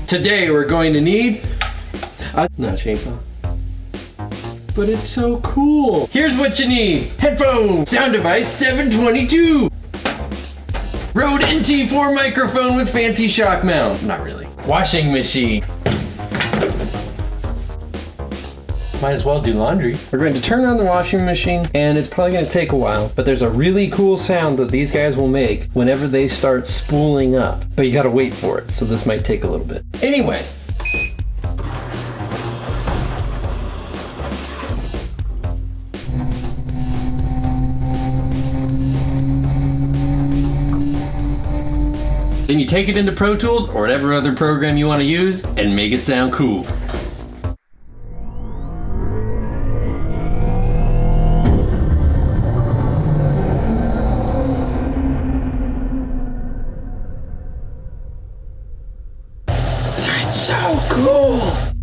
Today we're going to need not a chainsaw, but it's so cool. Here's what you need: headphones, sound device 722, Rode NT4 microphone with fancy shock mount. Not really. Washing machine. Might as well do laundry. We're going to turn on the washing machine, and it's probably going to take a while, but there's a really cool sound that these guys will make whenever they start spooling up. But you gotta wait for it, so this might take a little bit. Anyway. Then you take it into Pro Tools or whatever other program you want to use and make it sound cool. That's so cool!